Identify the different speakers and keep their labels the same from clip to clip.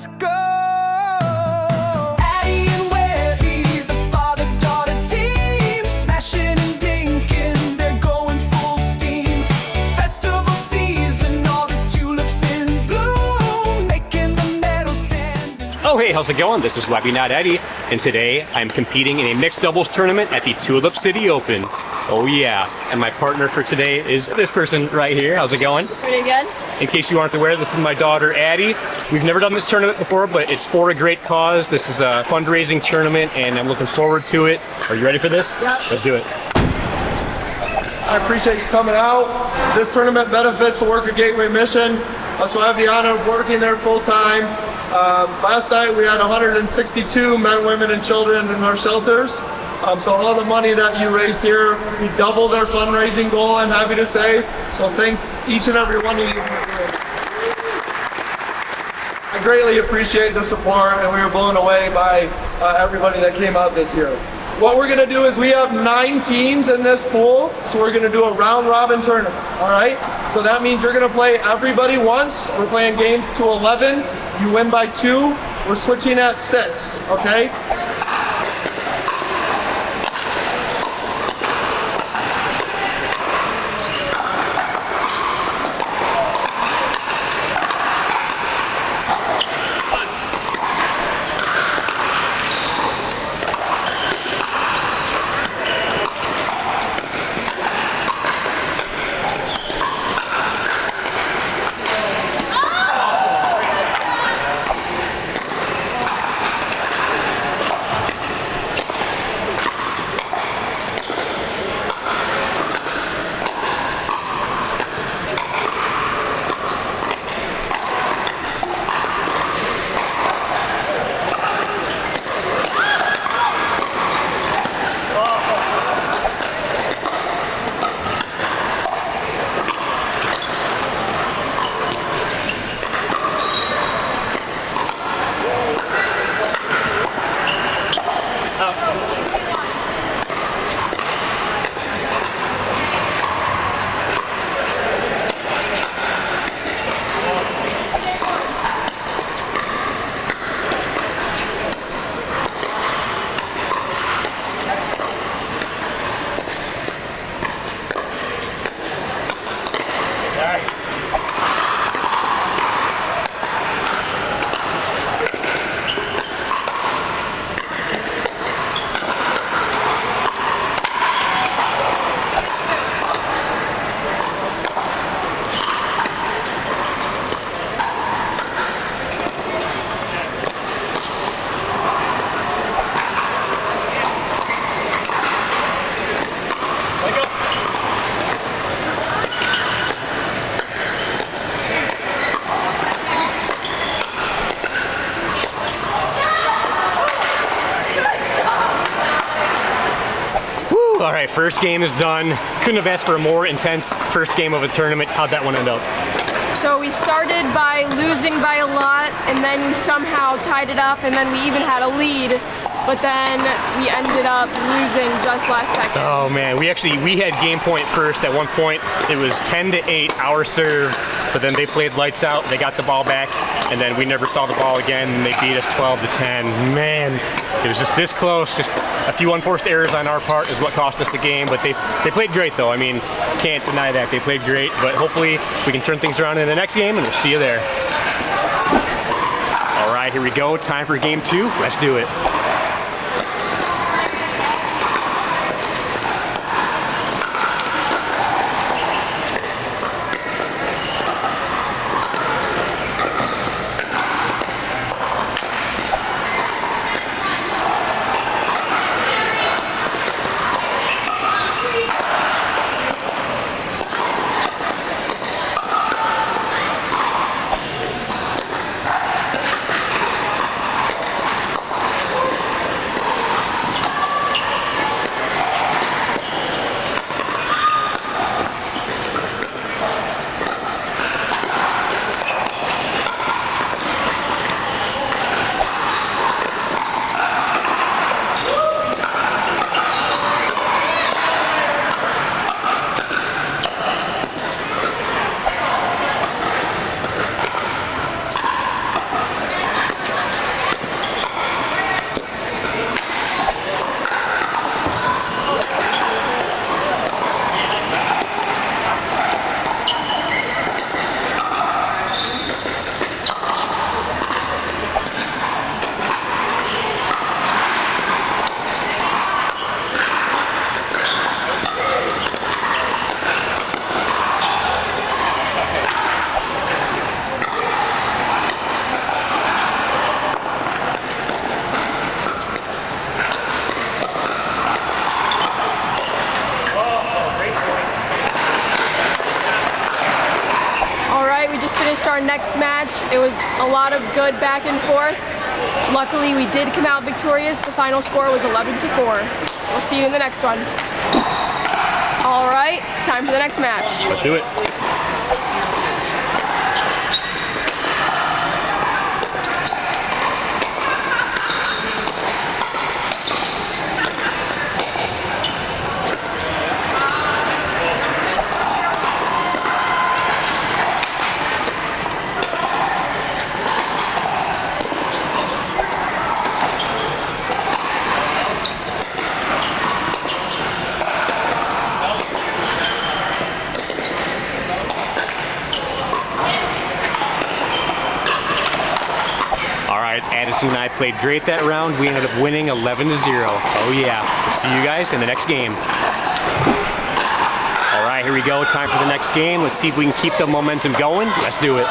Speaker 1: let's go. Addie and Webby, the father-daughter team, smashing and dinking, they're going full steam. Festival season, all the tulips in bloom, making the medal stand.
Speaker 2: Oh hey, how's it going? This is Webby, not Eddie, and today I'm competing in a mixed doubles tournament at the Tulip City Open. Oh yeah, and my partner for today is this person right here. How's it going?
Speaker 3: Pretty good.
Speaker 2: In case you aren't aware, this is my daughter Addie. We've never done this tournament before, but it's for a great cause. This is a fundraising tournament and I'm looking forward to it. Are you ready for this?
Speaker 3: Yeah.
Speaker 2: Let's do it.
Speaker 4: I appreciate you coming out. This tournament benefits the Worker Gateway mission, so I have the honor of working there full time. Last night we had 162 men, women, and children in our shelters. So all the money that you raised here, we doubled our fundraising goal, I'm happy to say. So thank each and every one of you for doing it. I greatly appreciate the support, and we were blown away by everybody that came out this year. What we're gonna do is we have 9 teams in this pool, so we're gonna do a round robin tournament, all right? So that means you're gonna play everybody once. We're playing games to 11. You win by 2. We're switching at 6, okay?
Speaker 2: All right, first game is done. Couldn't have asked for a more intense first game of a tournament. How'd that one end up?
Speaker 3: So we started by losing by a lot, and then we somehow tied it up, and then we even had a lead, but then we ended up losing just last second.
Speaker 2: Oh man, we had game point first. At one point, it was 10-8 our serve, but then they played lights out. They got the ball back, and then we never saw the ball again, and they beat us 12-10. Man, it was just this close. Just a few unforced errors on our part is what cost us the game, but they played great though. I mean, can't deny that. They played great, but hopefully we can turn things around in the next game, and we'll see you there. All right, here we go. Time for game 2. Let's do it.
Speaker 3: our next match. It was a lot of good back and forth. Luckily, we did come out victorious. The final score was 11-4. We'll see you in the next one. All right, time for the next match.
Speaker 2: Let's do it. Addison and I played great that round. We ended up winning 11-0. Oh yeah, we'll see you guys in the next game. All right, here we go, time for the next game. Let's see if we can keep the momentum going. Let's do it.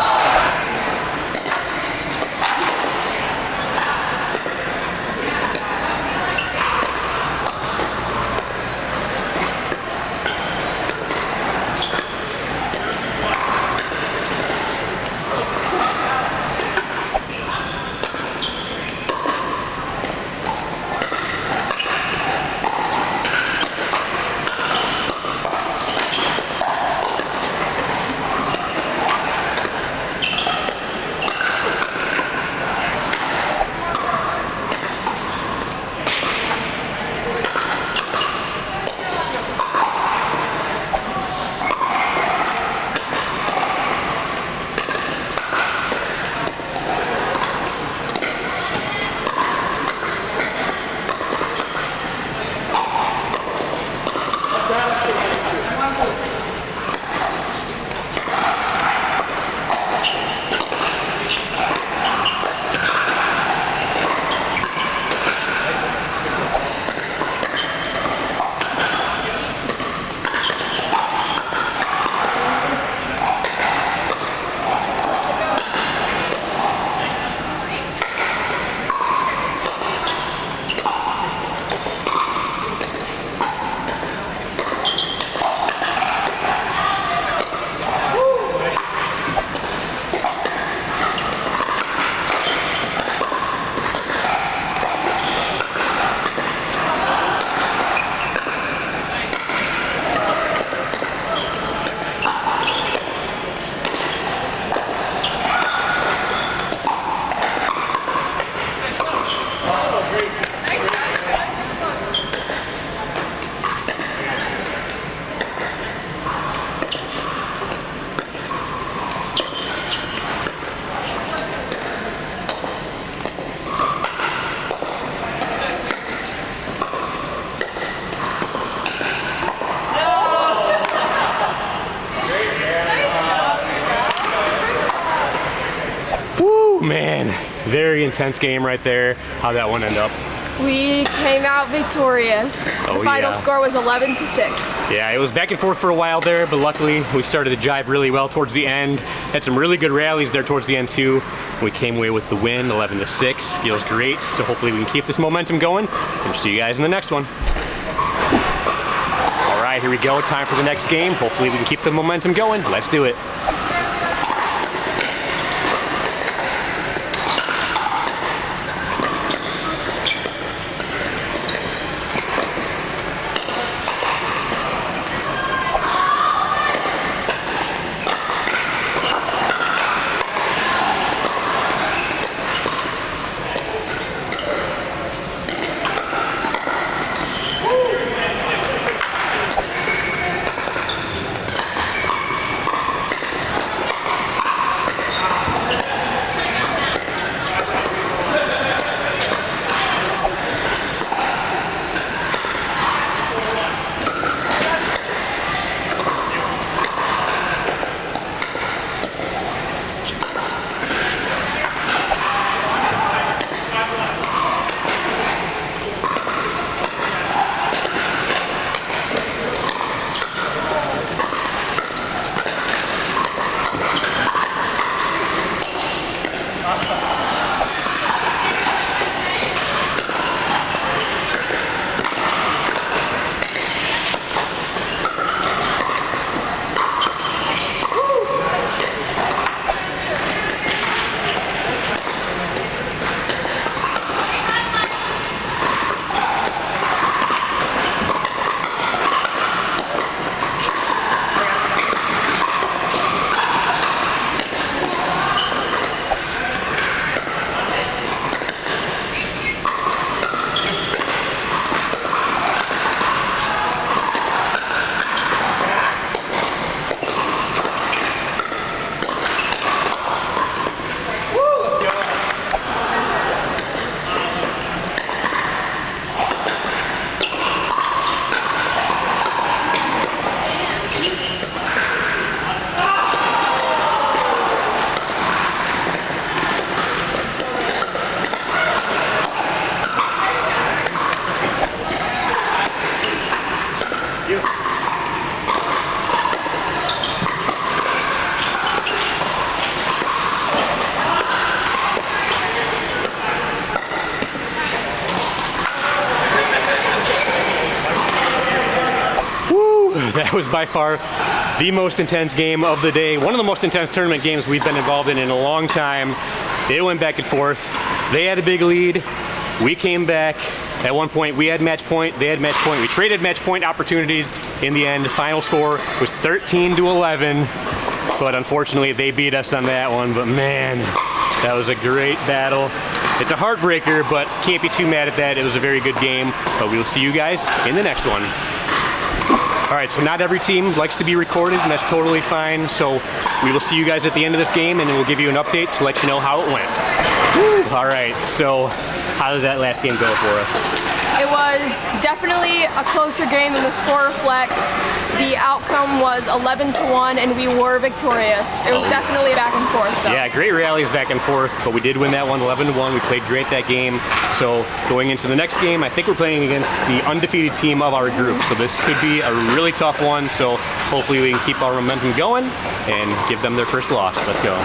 Speaker 2: Man, very intense game right there. How'd that one end up?
Speaker 3: We came out victorious.
Speaker 2: Oh,
Speaker 3: the final
Speaker 2: yeah.
Speaker 3: score was 11-6.
Speaker 2: Yeah, it was back and forth for a while there, but luckily we started the drive really well towards the end. Had some really good rallies there towards the end too. We came away with the win, 11-6. Feels great, so hopefully we can keep this momentum going. We'll see you guys in the next one. All right, here we go. Time for the next game. Hopefully we can keep the momentum going. Let's do it. That was by far the most intense game of the day. One of the most intense tournament games we've been involved in a long time. It went back and forth. They had a big lead. We came back. At one point, we had match point, they had match point. We traded match point opportunities. In the end, the final score was 13-11. But unfortunately, they beat us on that one. But man, that was a great battle. It's a heartbreaker, but can't be too mad at that. It was a very good game. But we will see you guys in the next one. All right, so not every team likes to be recorded, and that's totally fine. So we will see you guys at the end of this game, and then we'll give you an update to let you know how it went. Woo. All right, so how did that last game go for us?
Speaker 3: It was definitely a closer game than the score reflects. The outcome was 11-1, and we were victorious. It was definitely back and forth, though.
Speaker 2: Yeah, great rallies back and forth, but we did win that one 11-1. We played great that game. So going into the next game, I think we're playing against the undefeated team of our group. So this could be a really tough one. So hopefully we can keep our momentum going and give them their first loss. Let's go.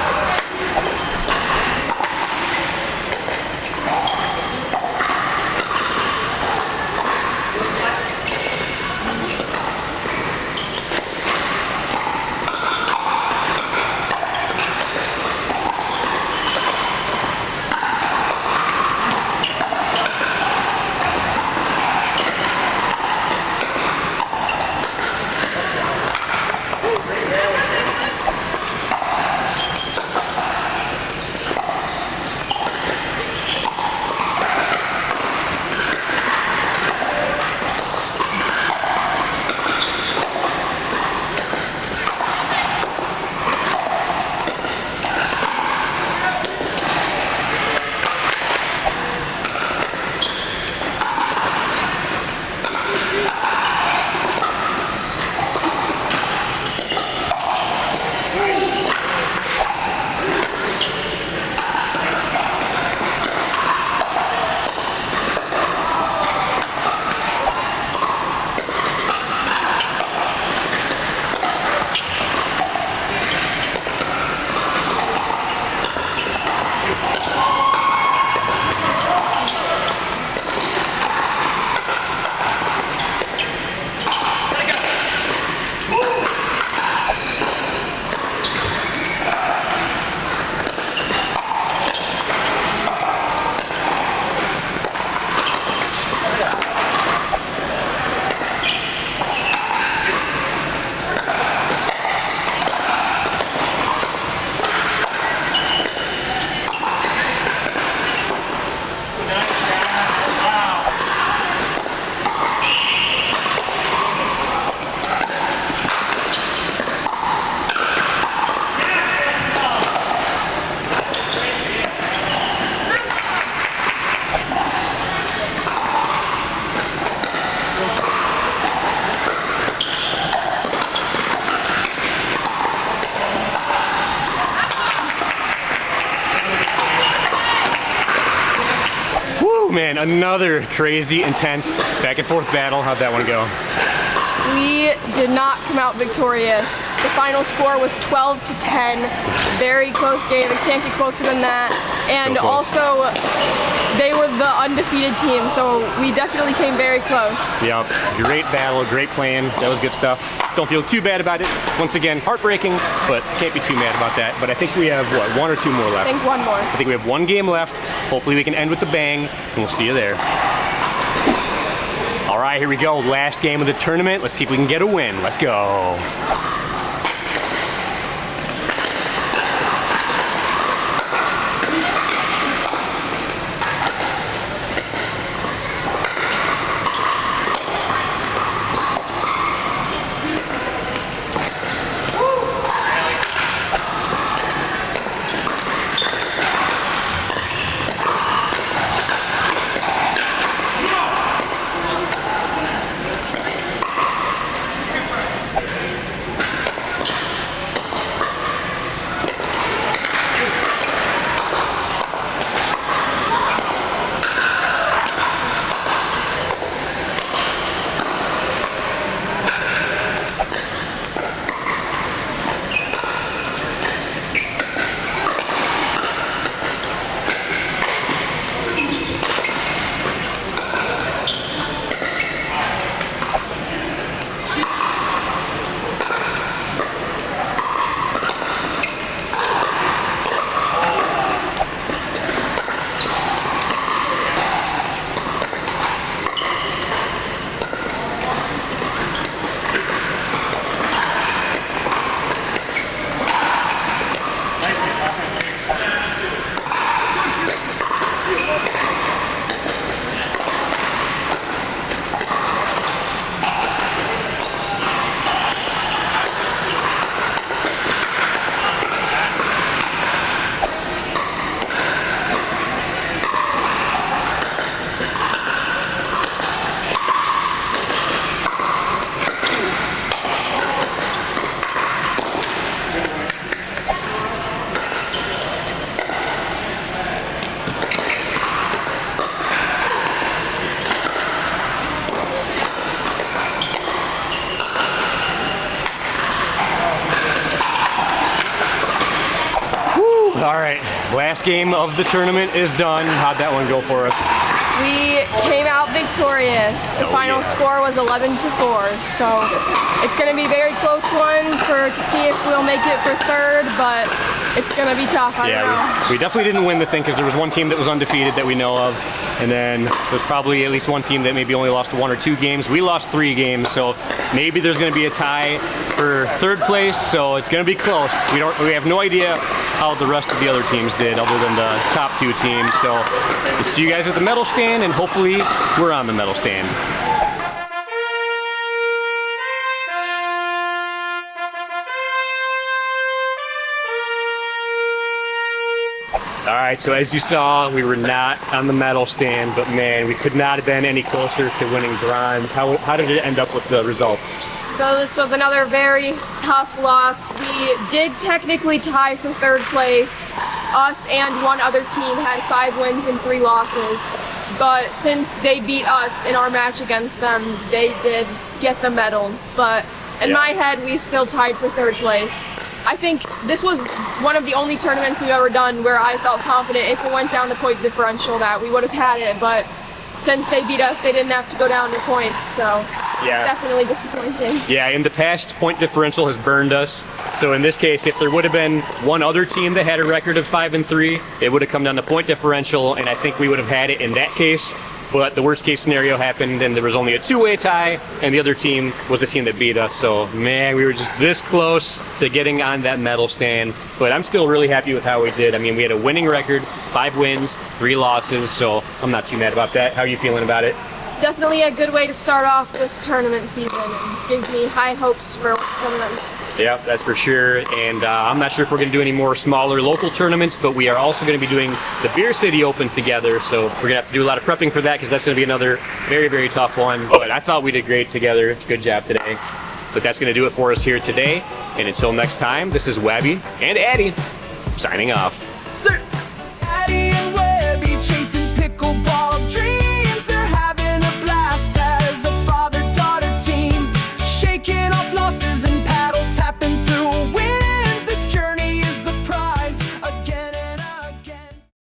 Speaker 2: Man, another crazy, intense back and forth battle. How'd that one go?
Speaker 3: We did not come out victorious. The final score was 12-10. Very close game. It can't get closer than that. And
Speaker 2: So close.
Speaker 3: also, they were the undefeated team, so we definitely came very close.
Speaker 2: Yeah, great battle, great plan. That was good stuff. Don't feel too bad about it. Once again, heartbreaking, but can't be too mad about that. But I think we have, what, one or two more left?
Speaker 3: I think one more.
Speaker 2: I think we have one game left. Hopefully we can end with the bang, and we'll see you there. All right, here we go. Last game of the tournament. Let's see if we can get a win. Let's go. last game of the tournament is done. How'd that one go for us?
Speaker 3: We came out victorious. The final score was 11-4, so it's going to be a very close one to see if we'll make it for third, but it's going to be tough. I don't know.
Speaker 2: We definitely didn't win the thing because there was one team that was undefeated that we know of, and then there's probably at least one team that maybe only lost 1 or 2 games. We lost 3 games, so maybe there's going to be a tie for third place, so it's going to be close. We have no idea how the rest of the other teams did other than the top 2 teams, so we'll see you guys at the medal stand, and hopefully we're on the medal stand. All right, so as you saw, we were not on the medal stand, but man, we could not have been any closer to winning bronze. How did it end up with the results?
Speaker 3: So this was another very tough loss. We did technically tie for third place. Us and one other team had 5 wins and 3 losses. But since they beat us in our match against them, they did get the medals. But in my head, we still tied for third place. I think this was one of the only tournaments we've ever done where I felt confident if it went down to point differential that we would have had it, but since they beat us, they didn't have to go down to points, so it's definitely disappointing.
Speaker 2: Yeah, in the past, point differential has burned us. So in this case, if there would have been one other team that had a record of 5-3, it would have come down to point differential, and I think we would have had it in that case. But the worst case scenario happened, and there was only a 2-way tie, and the other team was the team that beat us. So man, we were just this close to getting on that medal stand. But I'm still really happy with how we did. I mean, we had a winning record, 5 wins, 3 losses, so I'm not too mad about that. How are you feeling about it?
Speaker 3: Definitely a good way to start off this tournament season, and gives me high hopes for what's coming up next.
Speaker 2: Yeah, that's for sure. And I'm not sure if we're going to do any more smaller local tournaments, but we are also going to be doing the Beer City Open together. So we're going to have to do a lot of prepping for that because that's going to be another very, very tough one. But I thought we did great together. Good job today. But that's going to do it for us here today. And until next time, this is Webby and Addie signing off.
Speaker 1: Addie and Webby chasing